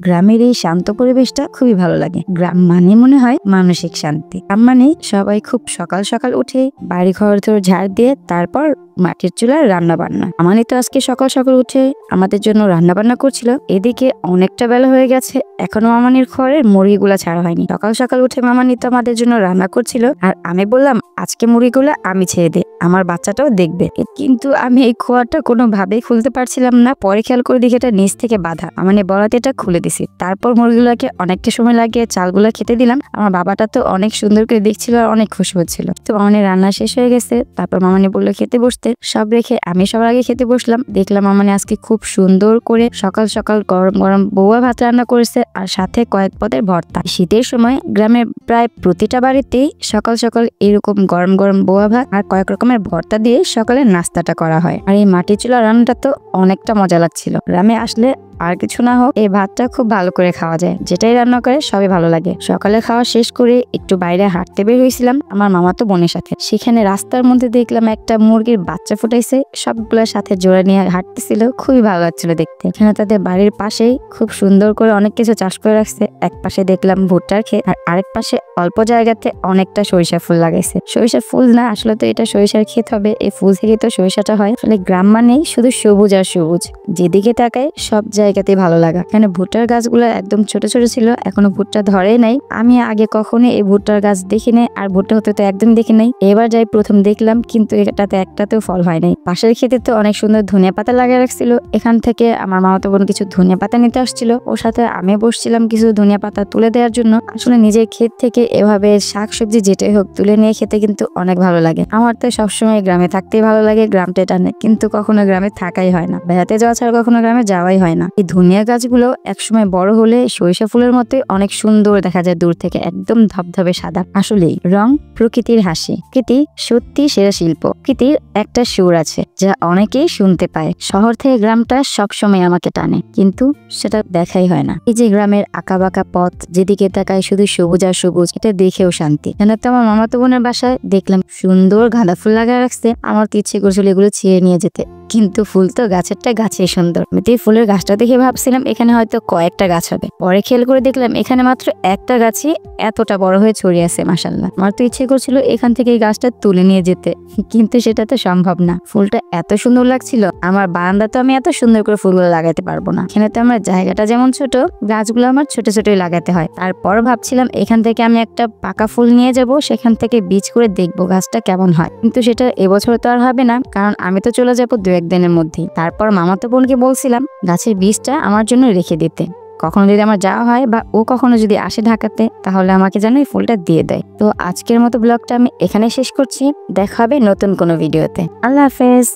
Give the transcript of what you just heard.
গ্রামের এই শান্ত পরিবেশটা খুবই ভালো লাগে। গ্রাম মানে মনে হয় মানসিক শান্তি। গ্রাম মানে সবাই খুব সকাল সকাল উঠে বাড়ি ঘর ঝাড় দিয়ে তারপর মাটির চুলার রান্না বান্না। আমানি তো আজকে সকাল সকাল উঠে আমাদের জন্য রান্না বান্না করছিল। এদিকে অনেকটা বেলা হয়ে গেছে, এখনো মামানির ঘরের মুরগিগুলা ছাড়া হয়নি। সকাল সকাল উঠে মামানি তো আমাদের জন্য রান্না করছিল, আর আমি বললাম আজকে মুরগিগুলা আমি ছেড়ে দে, আমার বাচ্চাটাও দেখবে। কিন্তু আমি এই খোয়াটা কোনোভাবেই খুলতে পারছিলাম না। পরে খেয়াল করে দেখি এটা নিচ থেকে বাঁধা। মানে বলাতে এটা খুলে দিছি। তারপর মুরগিগুলাকে অনেকটা সময় লাগিয়ে চালগুলা খেতে দিলাম। আমার বাবাটা তো অনেক সুন্দর করে দেখছিল আর অনেক খুশি হচ্ছিল। তো মামানি রান্না শেষ হয়ে গেছে, তারপর মামানি বললো খেতে বসতে। সব রেখে আমি সবার আগে খেতে বসলাম। দেখলাম মামানি আজকে খুব সুন্দর করে সকাল সকাল গরম গরম বউয়া ভাত রান্না করেছে, আর সাথে কয়েক পদের ভর্তা। শীতের সময় গ্রামের প্রায় প্রতিটা বাড়িতেই সকাল সকাল এরকম গরম গরম বউয়া ভাত আর কয়েক রকমের ভর্তা দিয়ে সকালের নাস্তাটা করা হয়। আর এই মাটির চুলা রান্নাটা তো অনেকটা মজা লাগছিল। গ্রামে আসলে আর কিছু না হোক এই ভাতটা খুব ভালো করে খাওয়া যায়, যেটাই রান্না করে সবই ভালো লাগে। সকালে খাওয়া শেষ করে একটু বাইরে হাঁটতে বের হয়েছিলাম আমার মামাতো বোনের সাথে। সেখানে রাস্তার মধ্যে দেখলাম একটা মুরগির বাচ্চা ফুটাইছে, সবগুলোর সাথে জোড়া নিয়ে হাঁটতেছিল, খুবই ভালো লাগছিল দেখতে। এখানে তাদের বাড়ির পাশেই খুব সুন্দর করে অনেক কিছু চাষ করে রাখছে। এক পাশে দেখলাম ভুট্টার ক্ষেত, আর আরেক পাশে অল্প জায়গাতে অনেকটা সরিষা ফুল লাগাইছে। সরিষা ফুল না, আসলে তো এটা সরিষার ক্ষেত হবে। এই ফুল থেকে তো সরিষাটা হয়। আসলে গ্রাম মানেই শুধু সবুজ আর সবুজ, যেদিকে তাকায় সব জায়গাতেই ভালো লাগা। এখানে ভুট্টার গাছগুলো একদম ছোট ছোট ছিল, এখনো ভুট্টা ধরে নাই। আমি আগে কখনো এই ভুট্টার গাছ দেখি নাই, আর ভুট্টা হতে তো একদম দেখি নাই। এবার যাই প্রথম দেখলাম, কিন্তু এটাতে একটাতেও ফল হয় নাই। পাশের ক্ষেতে তো অনেক সুন্দর ধনিয়া পাতা লাগিয়ে রাখছিল। এখান থেকে আমার মামাতো বোন কিছু ধনিয়া পাতা নিতে আসছিল, ওর সাথে আমি বসছিলাম কিছু ধনিয়া পাতা তুলে দেওয়ার জন্য। আসলে নিজের ক্ষেত থেকে এভাবে শাকসবজি যেটাই হোক তুলে নিয়ে খেতে কিন্তু অনেক ভালো লাগে। আমার তো সবসময় গ্রামে থাকতেই ভালো লাগে, গ্রামটা টানে, কিন্তু কখনো গ্রামে থাকাই হয় না। বেড়াতে যাওয়া ছাড়া কখনো গ্রামে যাওয়াই হয় না। এই ধনিয়া গাছগুলো একসময় বড় হলে সরিষা ফুলের মতোই অনেক সুন্দর দেখা যায় দূর থেকে, একদম ধবধবে সাদা। আসলেই রং প্রকৃতির হাসি। প্রকৃতি সত্যি সেরা শিল্প। প্রকৃতির একটা সুর আছে যা অনেকেই শুনতে পায়। শহর থেকে গ্রামটা সবসময় আমাকে টানে, কিন্তু সেটা দেখাই হয় না। এই যে গ্রামের আঁকাবাঁকা পথ, যেদিকে তাকায় শুধু সবুজ আর সবুজ, এটা দেখেও শান্তি। কেন তো আমার মামাতো বোনের বাসায় দেখলাম সুন্দর গাঁদা ফুল লাগায় রাখছে। আমার তো ইচ্ছে করছিল এগুলো ছিঁড়ে নিয়ে যেতে, কিন্তু ফুল তো গাছেরটা গাছেই সুন্দর। আমি তো এই ফুলের গাছটা দেখে ভাবছিলাম এখানে হয়তো কয়েকটা গাছ হবে। পরে খেয়াল করে দেখলাম এখানে মাত্র একটা গাছই এতটা বড় হয়ে ছড়িয়ে আছে। মাশাআল্লাহ, আমার তো ইচ্ছে করছিল এখান থেকে এই গাছটা তুলে নিয়ে যেতে, কিন্তু সেটা তো সম্ভব না। ফুলটা এত সুন্দর লাগছিল, আমার বারান্দা তো আমি এত সুন্দর করে ফুলগুলো লাগাতে পারবো না। এখানে তো আমার জায়গাটা যেমন ছোট, গাছগুলো আমার ছোট ছোটই লাগাতে হয়। তারপর ভাবছিলাম এখান থেকে আমি একটা পাকা ফুল নিয়ে যাব, সেখান থেকে বীজ করে দেখবো গাছটা কেমন হয়। কিন্তু সেটা এবছর তো আর হবে না, কারণ আমি তো চলে যাবো 2-1 দিনের মধ্যেই। তারপর মামাতো বোনকে বলছিলাম গাছের বীজটা আমার জন্য রেখে দিতে। কখনো যদি আমার যাওয়া হয় বা ও কখনো যদি আসে ঢাকাতে, তাহলে আমাকে যেন এই ফুলটা দিয়ে দেয়। তো আজকের মতো ব্লগটা আমি এখানে শেষ করছি। দেখা হবে নতুন কোনো ভিডিওতে। আল্লাহ হাফেজ।